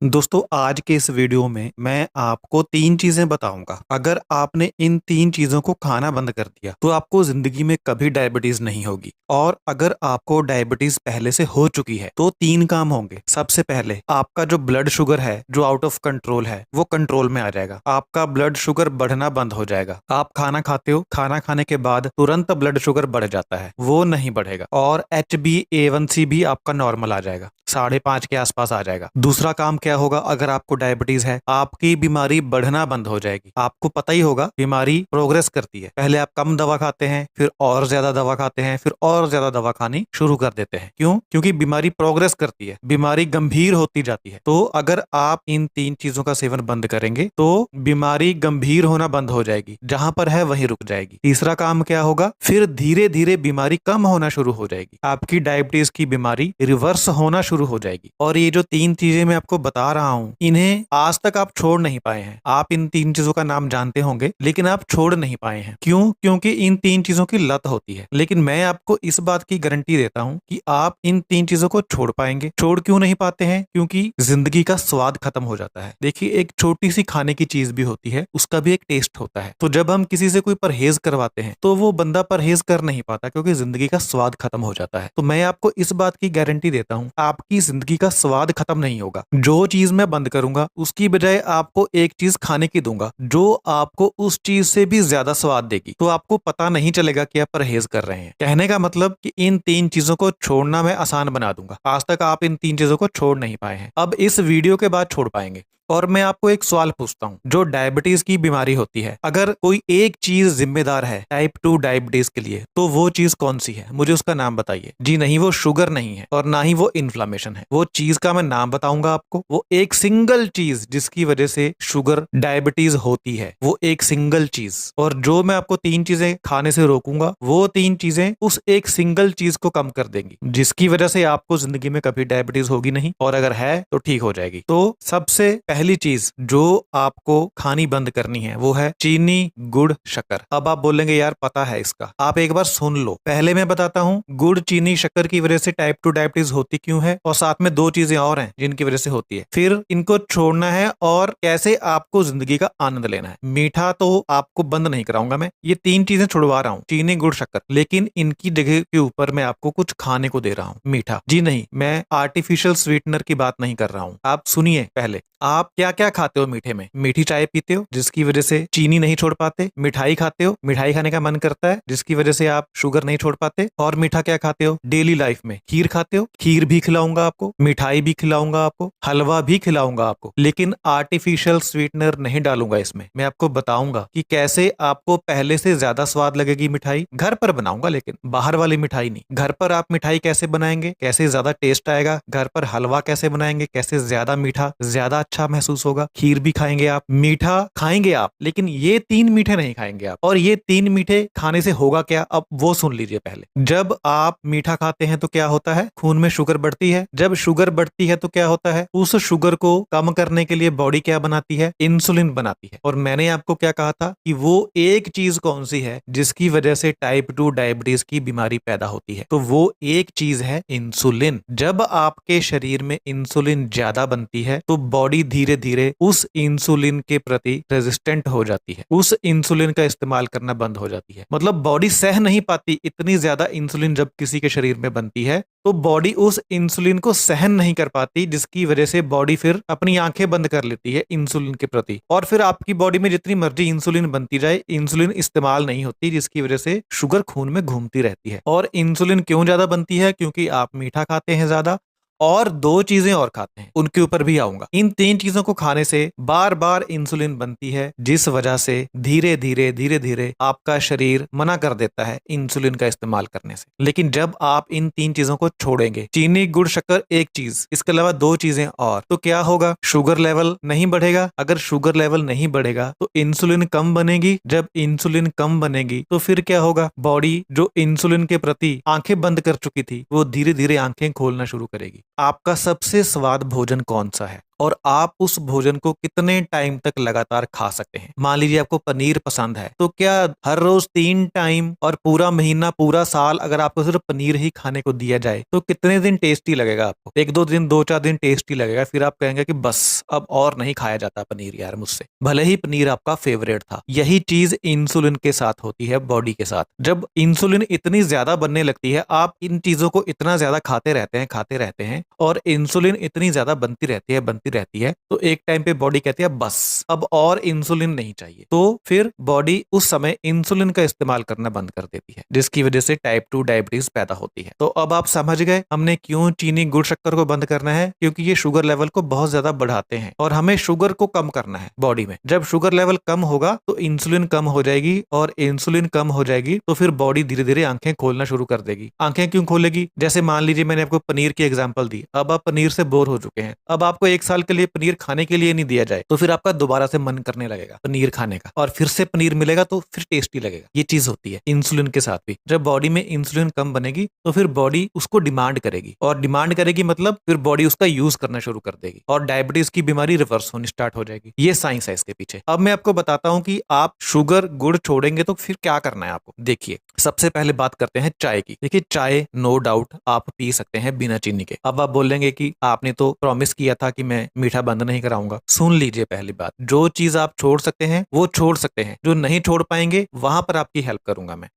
दोस्तों आज के इस वीडियो में मैं आपको 3 चीजें बताऊंगा। अगर आपने इन 3 चीजों को खाना बंद कर दिया तो आपको जिंदगी में कभी डायबिटीज नहीं होगी। और अगर आपको डायबिटीज पहले से हो चुकी है तो 3 काम होंगे। सबसे पहले आपका जो ब्लड शुगर है जो आउट ऑफ कंट्रोल है वो कंट्रोल में आ जाएगा। आपका ब्लड शुगर बढ़ना बंद हो जाएगा। आप खाना खाते हो, खाना खाने के बाद तुरंत ब्लड शुगर बढ़ जाता है, वो नहीं बढ़ेगा। और HbA1c भी आपका नॉर्मल आ जाएगा, 5.5 के आसपास आ जाएगा। दूसरा काम क्या होगा, अगर आपको डायबिटीज है आपकी बीमारी बढ़ना बंद हो जाएगी। आपको पता ही होगा बीमारी प्रोग्रेस करती है, पहले आप कम दवा खाते हैं, फिर और ज्यादा दवा खाते हैं, फिर और ज्यादा दवा खानी शुरू कर देते हैं। क्यों? क्योंकि बीमारी प्रोग्रेस करती है, बीमारी गंभीर होती जाती है। तो अगर आप इन 3 चीजों का सेवन बंद करेंगे तो बीमारी गंभीर होना बंद हो जाएगी, जहां पर है वहीं रुक जाएगी। तीसरा काम क्या होगा, फिर धीरे धीरे बीमारी कम होना शुरू हो जाएगी, आपकी डायबिटीज की बीमारी रिवर्स होना शुरू हो जाएगी। और ये जो 3 चीजें मैं आपको बता रहा हूँ इन्हें आज तक आप छोड़ नहीं पाए हैं। आप इन 3 चीजों का नाम जानते होंगे लेकिन आप छोड़ नहीं पाए हैं। क्यों? क्योंकि इन 3 चीजों की लत होती है। लेकिन मैं आपको इस बात की गारंटी देता हूँ कि आप इन 3 चीजों को छोड़ पाएंगे। छोड़ क्यों नहीं पाते हैं? क्योंकि जिंदगी का स्वाद खत्म हो जाता है। देखिए, एक छोटी सी खाने की चीज भी होती है, उसका भी एक टेस्ट होता है। तो जब हम किसी से कोई परहेज करवाते हैं तो वो बंदा परहेज कर नहीं पाता क्योंकि जिंदगी का स्वाद खत्म हो जाता है। तो मैं आपको इस बात की गारंटी देता हूँ आपकी जिंदगी का स्वाद खत्म नहीं होगा। जो चीज मैं बंद करूंगा उसकी बजाय आपको एक चीज खाने की दूंगा जो आपको उस चीज से भी ज्यादा स्वाद देगी। तो आपको पता नहीं चलेगा कि आप परहेज कर रहे हैं। कहने का मतलब कि इन 3 चीजों को छोड़ना मैं आसान बना दूंगा। आज तक आप इन 3 चीजों को छोड़ नहीं पाए हैं, अब इस वीडियो के बाद छोड़ पाएंगे। और मैं आपको एक सवाल पूछता हूं, जो डायबिटीज की बीमारी होती है, अगर कोई एक चीज जिम्मेदार है टाइप 2 डायबिटीज के लिए तो वो चीज कौन सी है? मुझे उसका नाम बताइए। जी नहीं, वो शुगर नहीं है और ना ही वो इन्फ्लामेशन है। वो चीज का मैं नाम बताऊंगा आपको, वो एक सिंगल चीज जिसकी वजह से शुगर डायबिटीज होती है, वो एक सिंगल चीज। और जो मैं आपको 3 चीजें खाने से रोकूंगा वो 3 चीजें उस एक सिंगल चीज को कम कर देंगी, जिसकी वजह से आपको जिंदगी में कभी डायबिटीज होगी नहीं, और अगर है तो ठीक हो जाएगी। तो सबसे पहली चीज जो आपको खानी बंद करनी है वो है चीनी, गुड़, शक्कर। अब आप बोलेंगे यार पता है इसका, आप एक बार सुन लो। पहले मैं बताता हूँ गुड़, चीनी, शक्कर की वजह से टाइप 2 डायबिटीज होती क्यों है, और साथ में 2 चीजें और हैं जिनकी वजह से होती है। फिर इनको छोड़ना है और कैसे आपको जिंदगी का आनंद लेना है। मीठा तो आपको बंद नहीं कराऊंगा मैं, ये 3 चीजें छुड़वा रहा हूँ, चीनी, गुड़, शक्कर। लेकिन इनकी जगह के ऊपर मैं आपको कुछ खाने को दे रहा हूँ, मीठा। जी नहीं, मैं आर्टिफिशियल स्वीटनर की बात नहीं कर रहा हूँ। आप सुनिए पहले, आप क्या क्या खाते हो मीठे में? मीठी चाय पीते हो जिसकी वजह से चीनी नहीं छोड़ पाते, मिठाई खाते हो, मिठाई खाने का मन करता है जिसकी वजह से आप शुगर नहीं छोड़ पाते। और मीठा क्या खाते हो डेली लाइफ में? खीर खाते हो, खीर भी खिलाऊंगा आपको, मिठाई भी खिलाऊंगा आपको, हलवा भी खिलाऊंगा आपको, लेकिन आर्टिफिशियल स्वीटनर नहीं डालूंगा इसमें। मैं आपको बताऊंगा कि कैसे आपको पहले से ज्यादा स्वाद लगेगी मिठाई। घर पर बनाऊंगा लेकिन बाहर वाली मिठाई नहीं। घर पर आप मिठाई कैसे बनाएंगे, कैसे ज्यादा टेस्ट आएगा, घर पर हलवा कैसे बनाएंगे, कैसे ज्यादा मीठा, ज्यादा अच्छा महसूस होगा। खीर भी खाएंगे आप, मीठा खाएंगे आप, लेकिन ये 3 मीठे नहीं खाएंगे आप। और ये 3 मीठे खाने से होगा क्या, अब वो सुन लीजिए पहले। जब आप मीठा खाते हैं तो क्या होता है, खून में शुगर बढ़ती है। जब शुगर बढ़ती है तो क्या होता है, उस शुगर को कम करने के लिए बॉडी क्या बनाती है, इंसुलिन बनाती है। और मैंने आपको क्या कहा था कि वो एक चीज कौन सी है जिसकी वजह से टाइप 2 डायबिटीज की बीमारी पैदा होती है, तो वो एक चीज है इंसुलिन। जब आपके शरीर में इंसुलिन ज्यादा बनती है तो बॉडी धीरे धीरे उस इंसुलिन के प्रति रेजिस्टेंट हो जाती है, उस इंसुलिन का इस्तेमाल करना बंद हो जाती है। मतलब बॉडी सह नहीं पाती इतनी ज्यादा इंसुलिन जब किसी के शरीर में बनती है, तो बॉडी उस इंसुलिन को सहन नहीं कर पाती, जिसकी वजह से बॉडी फिर अपनी आंखें बंद कर लेती है इंसुलिन के प्रति। और फिर आपकी बॉडी में जितनी मर्जी इंसुलिन बनती जाए, इंसुलिन इस्तेमाल नहीं होती, जिसकी वजह से शुगर खून में घूमती रहती है। और इंसुलिन क्यों ज्यादा बनती है? क्योंकि आप मीठा खाते हैं ज्यादा, और 2 चीजें और खाते हैं, उनके ऊपर भी आऊंगा। इन 3 चीजों को खाने से बार बार इंसुलिन बनती है, जिस वजह से धीरे धीरे आपका शरीर मना कर देता है इंसुलिन का इस्तेमाल करने से। लेकिन जब आप इन 3 चीजों को छोड़ेंगे, चीनी, गुड़, शक्कर एक चीज, इसके अलावा 2 चीजें और, तो क्या होगा, शुगर लेवल नहीं बढ़ेगा। अगर शुगर लेवल नहीं बढ़ेगा तो इंसुलिन कम बनेगी। जब इंसुलिन कम बनेगी तो फिर क्या होगा, बॉडी जो इंसुलिन के प्रति आंखें बंद कर चुकी थी वो धीरे धीरे आंखें खोलना शुरू करेगी। आपका सबसे स्वाद भोजन कौन सा है? और आप उस भोजन को कितने टाइम तक लगातार खा सकते हैं। मान लीजिए आपको पनीर पसंद है, तो क्या हर रोज 3 टाइम और पूरा महीना, पूरा साल अगर आपको सिर्फ पनीर ही खाने को दिया जाए तो कितने दिन टेस्टी लगेगा आपको? 1-2 दिन, 2-4 दिन टेस्टी लगेगा, फिर आप कहेंगे कि बस अब और नहीं खाया जाता पनीर यार मुझसे, भले ही पनीर आपका फेवरेट था। यही चीज इंसुलिन के साथ होती है, बॉडी के साथ। जब इंसुलिन इतनी ज्यादा बनने लगती है, आप इन चीजों को इतना ज्यादा खाते रहते हैं और इंसुलिन इतनी ज्यादा बनती रहती है, तो एक टाइम पे बॉडी कहती है बस अब और इंसुलिन नहीं चाहिए, तो फिर बॉडी उस समय इंसुलिन का इस्तेमाल करना बंद कर देती है, जिसकी वजह से टाइप 2 डायबिटीज पैदा होती है। तो अब आप समझ गए हमने क्यों चीनी, गुड़, शक्कर को बंद करना है, क्योंकि ये शुगर लेवल को बहुत ज्यादा बढ़ाते हैं और हमें शुगर को कम करना है बॉडी में। जब शुगर लेवल कम होगा तो इंसुलिन कम हो जाएगी, और इंसुलिन कम हो जाएगी तो फिर बॉडी धीरे धीरे आंखें खोलना शुरू कर देगी। आंखें क्यों खोलेगी? जैसे मान लीजिए मैंने आपको पनीर की एग्जांपल दी, अब आप पनीर से बोर हो चुके हैं, अब आपको 1 साल के लिए पनीर खाने के लिए नहीं दिया जाए तो फिर आपका दोबारा से मन करने लगेगा पनीर खाने का, और फिर से पनीर मिलेगा तो फिर टेस्टी लगेगा। ये चीज होती है इंसुलिन के साथ भी। जब बॉडी में इंसुलिन कम बनेगी तो फिर बॉडी उसको डिमांड करेगी, और डिमांड करेगी मतलब फिर बॉडी उसका यूज करना शुरू कर देगी और डायबिटीज की बीमारी रिवर्स होनी स्टार्ट हो जाएगी। ये साइंस है इसके पीछे। अब मैं आपको बताता हूं कि आप शुगर, गुड़ छोड़ेंगे तो फिर क्या करना है आपको। देखिए, सबसे पहले बात करते हैं चाय की। देखिए, चाय नो डाउट आप पी सकते हैं बिना चीनी के। अब आप बोलेंगे कि आपने तो प्रॉमिस किया था कि मैं मीठा बंद नहीं कराऊंगा। सुन लीजिए, पहली बात, जो चीज आप छोड़ सकते हैं वो छोड़ सकते हैं, जो नहीं छोड़ पाएंगे वहां पर आपकी हेल्प करूंगा मैं।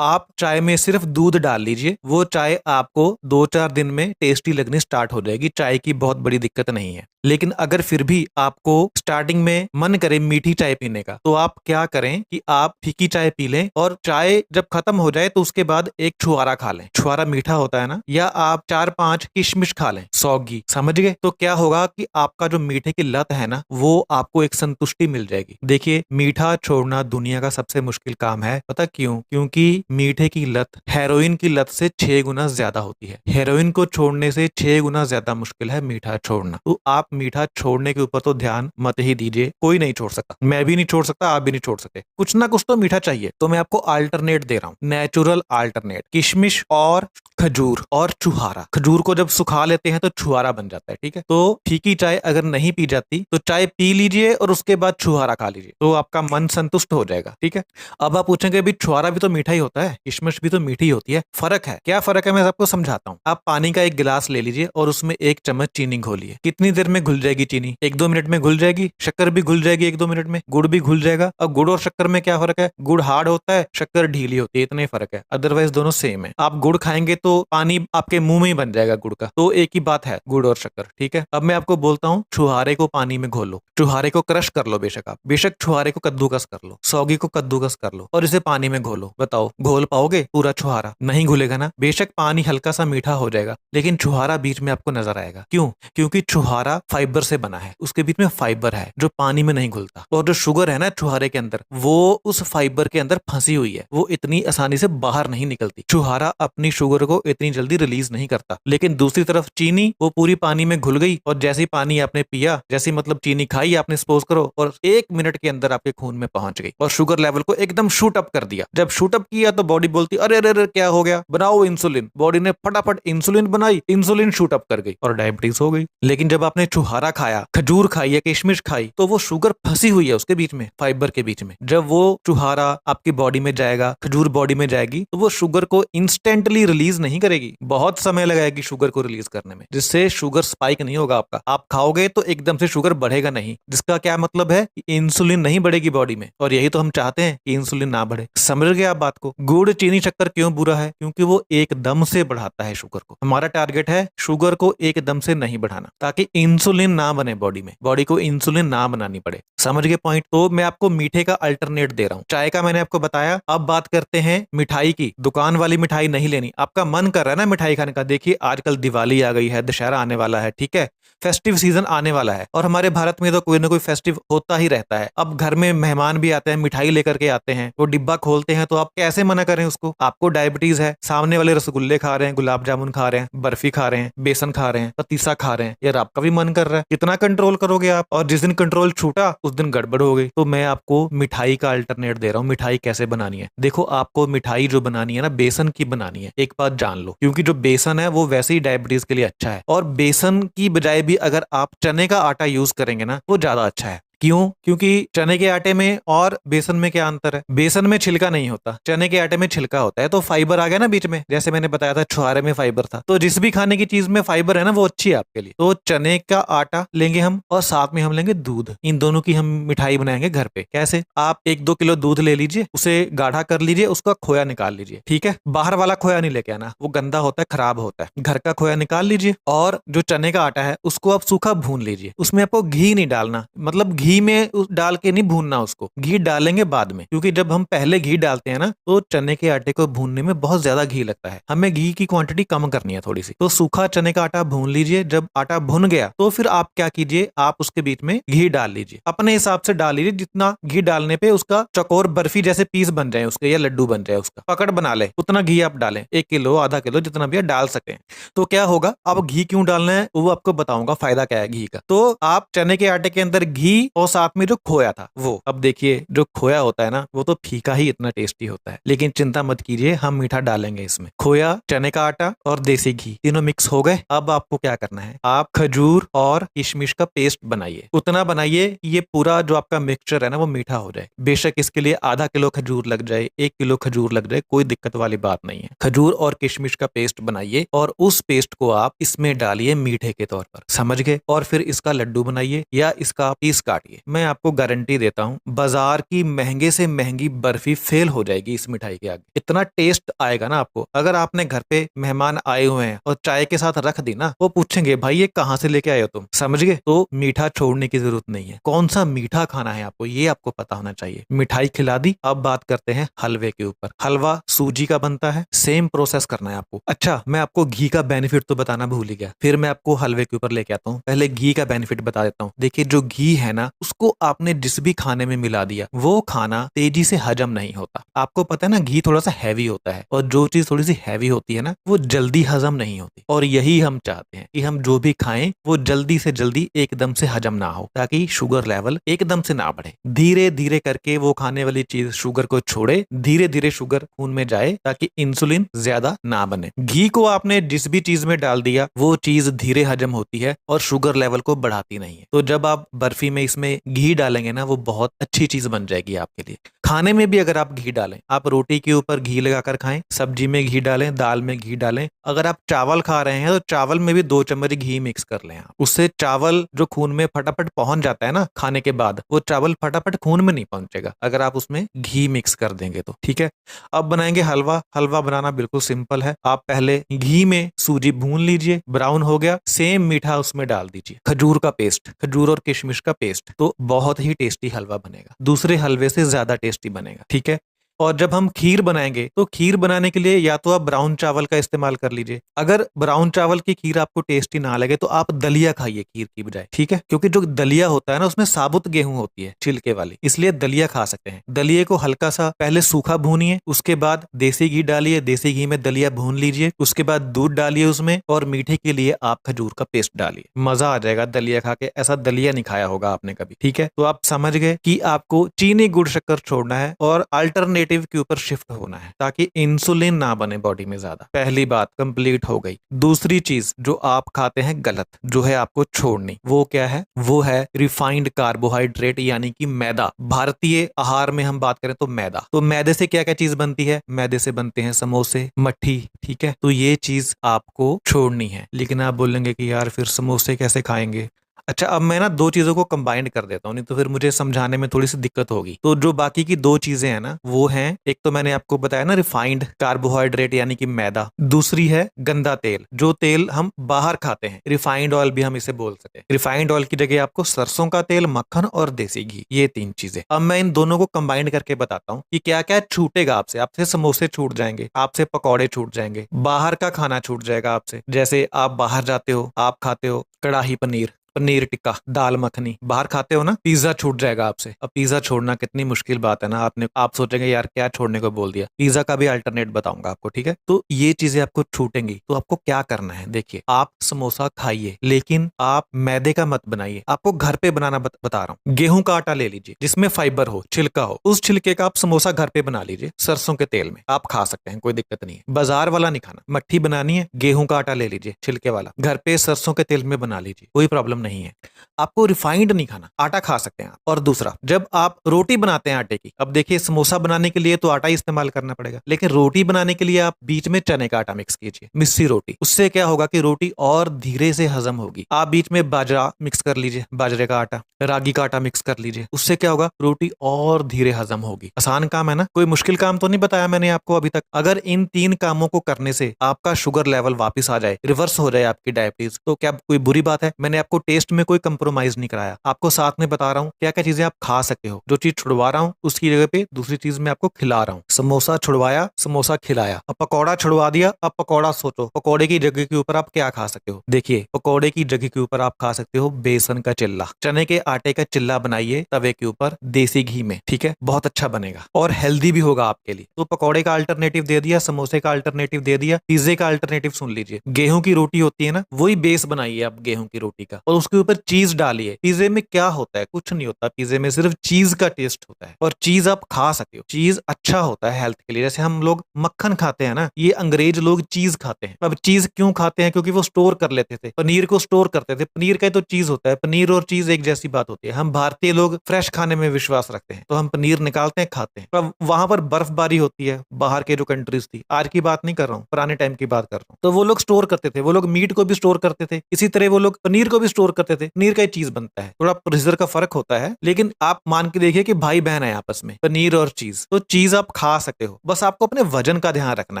आप चाय में सिर्फ दूध डाल लीजिए, वो चाय आपको 2-4 दिन में टेस्टी लगनी स्टार्ट हो जाएगी। चाय की बहुत बड़ी दिक्कत नहीं है। लेकिन अगर फिर भी आपको स्टार्टिंग में मन करे मीठी चाय पीने का, तो आप क्या करें कि आप फीकी चाय पी लें, और चाय जब खत्म हो जाए तो उसके बाद एक छुआरा खा लें। छुआरा मीठा होता है ना, या आप 4-5 किशमिश खा लें, सौगी। समझ गए? तो क्या होगा कि आपका जो मीठे की लत है ना, वो आपको एक संतुष्टि मिल जाएगी। देखिए, मीठा छोड़ना दुनिया का सबसे मुश्किल काम है। पता क्यों? क्योंकि मीठे की लत हेरोइन की लत से 6 गुना ज्यादा होती है। हेरोइन को छोड़ने से 6 गुना ज्यादा मुश्किल है मीठा छोड़ना। तो आप मीठा छोड़ने के ऊपर तो ध्यान मत ही दीजिए। कोई नहीं छोड़ सकता, मैं भी नहीं छोड़ सकता, आप भी नहीं छोड़ सकते। कुछ ना कुछ तो मीठा चाहिए। तो मैं आपको अल्टरनेट दे रहा हूँ, नेचुरल अल्टरनेट। किशमिश और खजूर और छुहारा। खजूर को जब सुखा लेते हैं तो छुहारा बन जाता है, ठीक है? तो फीकी चाय अगर नहीं पी जाती तो चाय पी लीजिए और उसके बाद छुहारा खा लीजिए, तो आपका मन संतुष्ट हो जाएगा, ठीक है? अब आप पूछेंगे अभी छुहारा भी तो मीठा ही होता है, किशमिश भी तो मीठी होती है, फर्क है क्या? फर्क है मैं आपको समझाता हूँ। आप पानी का एक गिलास ले लीजिए और उसमें 1 चम्मच चीनी घोलिए। कितनी देर में घुल जाएगी चीनी? 1-2 मिनट में घुल जाएगी। शक्कर भी घुल जाएगी 1-2 मिनट में। गुड़ भी घुल जाएगा। अब गुड़ और शक्कर में क्या फर्क है? गुड़ हार्ड होता है, शक्कर ढीली होती है, इतना ही फर्क है, अदरवाइज दोनों सेम है। आप गुड़ खाएंगे तो पानी आपके मुंह में ही बन जाएगा गुड़ का, तो एक ही बात है गुड़ और शक्कर, ठीक है? अब मैं आपको बोलता हूँ, छुहारे को पानी में घोलो, छुहारे को क्रश कर लो, बेशक आप, बेशक छुहारे को कद्दूकस कर लो, सौगी को कद्दूकस कर लो और इसे पानी में घोलो। बताओ घोल पाओगे पूरा छुहारा? नहीं घुलेगा ना। बेशक पानी हल्का सा मीठा हो जाएगा, लेकिन छुहारा बीच में आपको नजर आएगा। क्यों? क्योंकि छुहारा फाइबर से बना है, उसके बीच में फाइबर है जो पानी में नहीं घुलता, और जो शुगर है ना छुहारे के अंदर, वो उस फाइबर के अंदर फंसी हुई है, वो इतनी आसानी से बाहर नहीं निकलती। छुहारा अपनी शुगर को इतनी जल्दी रिलीज नहीं करता। लेकिन दूसरी तरफ चीनी, वो पूरी पानी में घुल गई, और जैसी पानी आपने पिया, जैसी मतलब चीनी खाई आपने, सपोज करो, और 1 मिनट के अंदर आपके खून में पहुंच गई और शुगर लेवल को एकदम शूट अप कर दिया। जब शूट अप किया तो बॉडी बोलती अरे अरे अरे क्या हो गया, बनाओ इंसुलिन। बॉडी ने फटाफट इंसुलिन बनाई, इंसुलिन शूट अप कर गई और डायबिटीज हो गई। लेकिन जब आपने छुहारा खाया, खजूर खाई या किशमिश खाई, तो वो शुगर फंसी हुई है उसके बीच में, फाइबर के बीच में। जब वो छुहारा आपकी बॉडी में जाएगा, खजूर बॉडी में जाएगी, तो वो शुगर को इंस्टेंटली रिलीज नहीं करेगी, बहुत समय लगाएगी शुगर को रिलीज करने में, जिससे शुगर स्पाइक नहीं होगा आपका। आप खाओगे तो एकदम से शुगर बढ़ेगा नहीं, जिसका क्या मतलब है कि इंसुलिन नहीं बढ़ेगी बॉडी में, और यही तो हम चाहते हैं कि इंसुलिन ना बढ़े। समझ गए आप बात को? गुड़, चीनी, शक्कर क्यों बुरा है? क्योंकि वो एकदम से बढ़ाता है शुगर को। हमारा टारगेट है शुगर को एकदम से नहीं बढ़ाना, ताकि इंसुलिन ना बने बॉडी में, बॉडी को इंसुलिन ना बनानी पड़े। समझ गए पॉइंट? तो मैं आपको मीठे का अल्टरनेट दे रहा हूँ। चाय का मैंने आपको बताया। अब बात करते हैं मिठाई की। दुकान वाली मिठाई नहीं लेनी। आपका मन कर रहा है ना मिठाई खाने का? देखिए, आजकल दिवाली आ गई है, दशहरा आने वाला है, ठीक है? फेस्टिव सीजन आने वाला है, और हमारे भारत में तो कोई ना कोई फेस्टिव होता ही रहता है। अब घर में मेहमान भी आते हैं, मिठाई लेकर के आते हैं, वो डिब्बा खोलते हैं, तो आप कैसे मना करें उसको? आपको डायबिटीज है, सामने वाले रसगुल्ले खा रहे हैं, गुलाब जामुन खा रहे हैं, बर्फी खा रहे हैं, बेसन खा रहे हैं, पतीसा खा रहे हैं, यार आपका भी मन कर रहा है। कितना कंट्रोल करोगे आप? और जिस दिन कंट्रोल छूटा उस दिन गड़बड़ हो गई। तो मैं आपको मिठाई का अल्टरनेट दे रहा हूँ। मिठाई कैसे बनानी है? देखो, आपको मिठाई जो बनानी है ना, बेसन की बनानी है। एक बात जान लो, क्योंकि जो बेसन है वो वैसे ही डायबिटीज के लिए अच्छा है, और बेसन की बजाय बजाय भी अगर आप चने का आटा यूज करेंगे ना, वो ज्यादा अच्छा है। क्यों? क्योंकि चने के आटे में और बेसन में क्या अंतर है? बेसन में छिलका नहीं होता, चने के आटे में छिलका होता है, तो फाइबर आ गया ना बीच में। जैसे मैंने बताया था छुहारे में फाइबर था, तो जिस भी खाने की चीज में फाइबर है ना, वो अच्छी है आपके लिए। तो चने का आटा लेंगे हम और साथ में हम लेंगे दूध। इन दोनों की हम मिठाई बनाएंगे घर पे। कैसे? आप 1-2 किलो दूध ले लीजिए, उसे गाढ़ा कर लीजिए, उसका खोया निकाल लीजिए। ठीक है? बाहर वाला खोया नहीं लेके आना, वो गंदा होता है, खराब होता है। घर का खोया निकाल लीजिए और जो चने का आटा है उसको आप सूखा भून लीजिए। उसमें आपको घी नहीं डालना, मतलब घी में डाल के नहीं भूनना उसको, घी डालेंगे बाद में, क्योंकि जब हम पहले घी डालते हैं ना, तो चने के आटे को भूनने में बहुत ज्यादा घी लगता है। हमें घी की क्वांटिटी कम करनी है थोड़ी सी। तो सूखा चने का आटा भून लीजिए। जब आटा भुन गया तो फिर आप क्या कीजिए, आप उसके बीच में घी डाल लीजिए, अपने हिसाब से डाल लीजिए। जितना घी डालने पे उसका चकोर बर्फी जैसे पीस बन जाए उसके, या लड्डू बन जाए, उसका पकड़ बना ले, उतना घी आप डालें। 1 किलो, आधा किलो, जितना भी आप डाल सकें। तो क्या होगा, अब घी क्यों डालना है वो आपको बताऊंगा, फायदा क्या है घी का। तो आप चने के आटे के अंदर घी और साथ में जो खोया था वो, अब देखिए जो खोया होता है ना, वो तो फीका ही इतना टेस्टी होता है। लेकिन चिंता मत कीजिए, हम मीठा डालेंगे इसमें। खोया, चने का आटा और देसी घी तीनों मिक्स हो गए। अब आपको क्या करना है, आप खजूर और किशमिश का पेस्ट बनाइए। उतना बनाइए कि ये पूरा जो आपका मिक्सचर है ना, वो मीठा हो जाए। बेशक इसके लिए आधा किलो खजूर लग जाए, 1 किलो खजूर लग जाए, कोई दिक्कत वाली बात नहीं है। खजूर और किशमिश का पेस्ट बनाइए और उस पेस्ट को आप इसमें डालिए मीठे के तौर पर, समझ गए? और फिर इसका लड्डू बनाइए या इसका पीस काटिए। मैं आपको गारंटी देता हूँ, बाजार की महंगे से महंगी बर्फी फेल हो जाएगी इस मिठाई के आगे। इतना टेस्ट आएगा ना आपको। अगर आपने घर पे मेहमान आए हुए हैं और चाय के साथ रख दी ना, वो पूछेंगे भाई ये कहाँ से लेके आए हो तुम, समझ गए? तो मीठा छोड़ने की जरूरत नहीं है। कौन सा मीठा खाना है आपको, ये आपको पता होना चाहिए। मिठाई खिला दी, अब बात करते हैं हलवे के ऊपर। हलवा सूजी का बनता है, सेम प्रोसेस करना है आपको। अच्छा, मैं आपको घी का बेनिफिट तो बताना भूल ही गया, फिर मैं आपको हलवे के ऊपर लेके आता हूँ। पहले घी का बेनिफिट बता देता हूँ। देखिए, जो घी है ना, उसको आपने जिस भी खाने में मिला दिया, वो खाना तेजी से हजम नहीं होता। आपको पता है ना, घी थोड़ा सा हैवी होता है, और जो चीज थोड़ी सी हैवी होती है ना, वो जल्दी हजम नहीं होती। और यही हम चाहते हैं कि हम जो भी खाएं वो जल्दी से जल्दी एकदम से हजम ना हो, ताकि शुगर लेवल एकदम से ना बढ़े। धीरे धीरे करके वो खाने वाली चीज शुगर को छोड़े, धीरे धीरे शुगर खून में जाए, ताकि इंसुलिन ज्यादा ना बने। घी को आपने जिस भी चीज में डाल दिया, वो चीज धीरे हजम होती है और शुगर लेवल को बढ़ाती नहीं है। तो जब आप बर्फी में इसमें घी डालेंगे ना, वो बहुत अच्छी चीज बन जाएगी आपके लिए। खाने में भी अगर आप घी डालें, आप रोटी के ऊपर घी लगाकर खाएं, सब्जी में घी डालें, दाल में घी डालें। अगर आप चावल खा रहे हैं तो चावल में भी 2 चम्मच घी मिक्स कर लें आप। उससे चावल जो खून में फटाफट पहुंच जाता है ना खाने के बाद, वो चावल फटाफट खून में नहीं पहुंचेगा अगर आप उसमें घी मिक्स कर देंगे तो। ठीक है? अब बनाएंगे हलवा। हलवा बनाना बिल्कुल सिंपल है। आप पहले घी में सूजी भून लीजिए, ब्राउन हो गया, सेम मीठा उसमें डाल दीजिए, खजूर का पेस्ट, खजूर और किशमिश का पेस्ट, तो बहुत ही टेस्टी हलवा बनेगा, दूसरे हलवे से ज्यादा टेस्टी बनेगा। ठीक है? और जब हम खीर बनाएंगे, तो खीर बनाने के लिए या तो आप ब्राउन चावल का इस्तेमाल कर लीजिए। अगर ब्राउन चावल की खीर आपको टेस्टी ना लगे तो आप दलिया खाइए खीर की बजाय। ठीक है? क्योंकि जो दलिया होता है ना, उसमें साबुत गेहूं होती है, छिलके वाली, इसलिए दलिया खा सकते हैं। दलिये को हल्का सा पहले सूखा भूनिए, उसके बाद देसी घी डालिए, देसी घी में दलिया भून लीजिए, उसके बाद दूध डालिए उसमें, और मीठे के लिए आप खजूर का पेस्ट डालिए। मजा आ जाएगा दलिया खा के, ऐसा दलिया नहीं खाया होगा आपने कभी। ठीक है? तो आप समझ गए कि आपको चीनी गुड़ शक्कर छोड़ना है और अल्टरनेटिव के ऊपर शिफ्ट होना है, ताकि इंसुलिन ना बने बॉडी में ज्यादा। पहली बात कंप्लीट हो गई। दूसरी चीज जो आप खाते हैं गलत, जो है आपको छोड़नी, वो क्या है? वो है रिफाइंड कार्बोहाइड्रेट, यानी कि मैदा। भारतीय आहार में हम बात करें तो मैदा। तो मैदे से क्या क्या चीज बनती है? मैदे से बनते हैं समोसे, मट्ठी। ठीक है? तो ये चीज आपको छोड़नी है। लेकिन आप बोलेंगे कि यार फिर समोसे कैसे खाएंगे? अच्छा, अब मैं ना 2 चीजों को कंबाइंड कर देता हूँ, नहीं तो फिर मुझे समझाने में थोड़ी सी दिक्कत होगी। तो जो बाकी की 2 चीजें हैं ना, वो हैं, एक तो मैंने आपको बताया ना रिफाइंड कार्बोहाइड्रेट यानी कि मैदा, दूसरी है गंदा तेल, जो तेल हम बाहर खाते हैं। रिफाइंड ऑयल भी हम इसे बोल सकते हैं। रिफाइंड ऑयल की जगह आपको सरसों का तेल, मक्खन और देसी घी, ये 3 चीजें। अब मैं इन दोनों को कंबाइंड करके बताता हूँ कि क्या क्या छूटेगा आपसे। आपसे समोसे छूट जाएंगे, आपसे पकौड़े छूट जाएंगे, बाहर का खाना छूट जाएगा आपसे। जैसे आप बाहर जाते हो, आप खाते हो कड़ाही पनीर, पनीर टिक्का, दाल मखनी, बाहर खाते हो ना, पिज्जा छूट जाएगा आपसे। अब पिज्जा छोड़ना कितनी मुश्किल बात है ना, आप सोचेंगे यार क्या छोड़ने को बोल दिया, पिज्जा का भी अल्टरनेट बताऊंगा आपको, ठीक है। तो ये चीजें आपको छूटेंगी, तो आपको क्या करना है, देखिए आप समोसा खाइए लेकिन आप मैदे का मत बनाइए, आपको घर पे बनाना बता रहा हूँ। गेहूं का आटा ले लीजिए जिसमें फाइबर हो, छिलका हो, उस छिलके का आप समोसा घर पे बना लीजिए सरसों के तेल में, आप खा सकते हैं, कोई दिक्कत नहीं है। बाजार वाला नहीं खाना। मट्ठी बनानी है, गेहूं का आटा ले लीजिए छिलके वाला, घर पे सरसों के तेल में बना लीजिए, कोई प्रॉब्लम नहीं है। आपको रिफाइंड नहीं खाना, आटा खा सकते हैं आप। और दूसरा, जब आप रोटी बनाते हैं आटे की, अब देखिए समोसा बनाने के लिए तो आटा ही इस्तेमाल करना पड़ेगा, लेकिन रोटी बनाने के लिए आप बीच में चने का आटा मिक्स कीजिए, मिस्सी रोटी। उससे क्या होगा कि रोटी और धीरे से हजम होगी। आप बीच में बाजरा मिक्स कर लीजिए, बाजरे का आटा, रागी का आटा मिक्स कर लीजिए, उससे क्या होगा, रोटी और धीरे हजम होगी। आसान काम है ना, कोई मुश्किल काम तो नहीं बताया मैंने आपको अभी तक। अगर इन 3 कामों को करने से आपका शुगर लेवल वापस आ जाए, रिवर्स हो जाए आपकी डायबिटीज, तो क्या कोई बुरी बात है? मैंने आपको टेस्ट में कोई कंप्रोमाइज नहीं कराया, आपको साथ में बता रहा हूँ क्या क्या चीजें आप खा सकते हो। जो चीज छुड़वा रहा हूँ उसकी जगह पे दूसरी चीज मैं आपको खिला रहा हूँ। समोसा छुड़वाया, समोसा खिलाया। अब पकौड़ा छुड़वा दिया, अब पकौड़ा सोचो पकौड़े की जगह के ऊपर आप क्या खा सकते हो। देखिए पकौड़े की जगह के ऊपर आप खा सकते हो बेसन का चिल्ला, चने के आटे का चिल्ला बनाइए तवे के ऊपर देसी घी में, ठीक है, बहुत अच्छा बनेगा और हेल्दी भी होगा आपके लिए। तो पकौड़े का अल्टरनेटिव दे दिया, समोसे का अल्टरनेटिव दे दिया, पिज्जे का अल्टरनेटिव सुन लीजिए। गेहूं की रोटी होती है ना, वही बेस बनाइए आप गेहूं की रोटी का और उसके ऊपर चीज डालिए। पिज्जे में क्या होता है, कुछ नहीं होता, पिज्जे में सिर्फ चीज का टेस्ट होता है और चीज आप खा सकते हो। चीज अच्छा होता है हेल्थ के लिए, जैसे हम लोग मक्खन खाते हैं ना, ये अंग्रेज लोग चीज खाते हैं। अब चीज क्यों खाते हैं? क्योंकि वो स्टोर कर लेते थे, पनीर को स्टोर करते थे। पनीर का तो चीज होता है, पनीर और चीज एक जैसी बात होती है। हम भारतीय लोग फ्रेश खाने में विश्वास रखते हैं, तो हम पनीर निकालते हैं, खाते हैं। अब वहां पर बर्फबारी होती है, बाहर के जो कंट्रीज थी, आज की बात नहीं कर रहा हूँ, पुराने टाइम की बात कर रहा हूँ, तो वो लोग स्टोर करते थे, वो लोग मीट को भी स्टोर करते थे, इसी तरह वो लोग पनीर को भी स्टोर करते थे। पनीर का एक चीज बनता है, थोड़ा प्रोसीजर का फर्क होता है, लेकिन आप मान के देखिए कि भाई बहन है आपस में, पनीर और चीज। तो चीज आप खा सकते हो, बस आपको अपने वजन का ध्यान रखना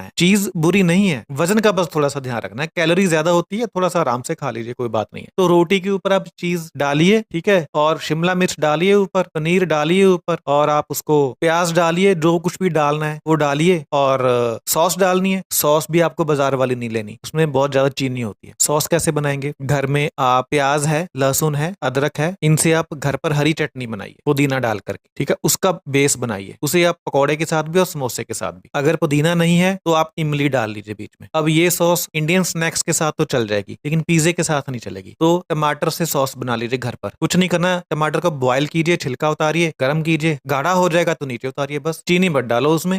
है। चीज बुरी नहीं है, वजन का बस थोड़ा सा ध्यान रखना है। कैलोरी ज्यादा होती है, थोड़ा सा आराम से खा लीजिए, कोई बात नहीं है। तो रोटी के ऊपर आप चीज डालिए, ठीक है, और शिमला मिर्च डालिए ऊपर, पनीर डालिए ऊपर, और आप उसको प्याज डालिए, जो कुछ भी डालना है वो डालिए। और सॉस डालनी है, सॉस भी आपको बाजार वाली नहीं लेनी, उसमें बहुत ज्यादा चीनी होती है। सॉस कैसे बनाएंगे? घर में आप प्याज है, लहसुन है, अदरक है, इनसे आप घर पर हरी चटनी बनाइए पुदीना डाल करके, ठीक है, उसका बेस बनाइए। उसे आप पकौड़े के साथ भी और समोसे के साथ भी। अगर पुदीना नहीं है तो आप इमली डाल लीजिए बीच में। अब ये सॉस इंडियन स्नैक्स के साथ तो चल जाएगी, लेकिन पिज्जे के साथ नहीं चलेगी। तो टमाटर से सॉस बना लीजिए घर पर, कुछ नहीं करना, टमाटर को बॉयल कीजिए, छिलका उतारिए, गर्म कीजिए, गाढ़ा हो जाएगा तो नीचे उतारिए, बस चीनी मत डालो उसमें।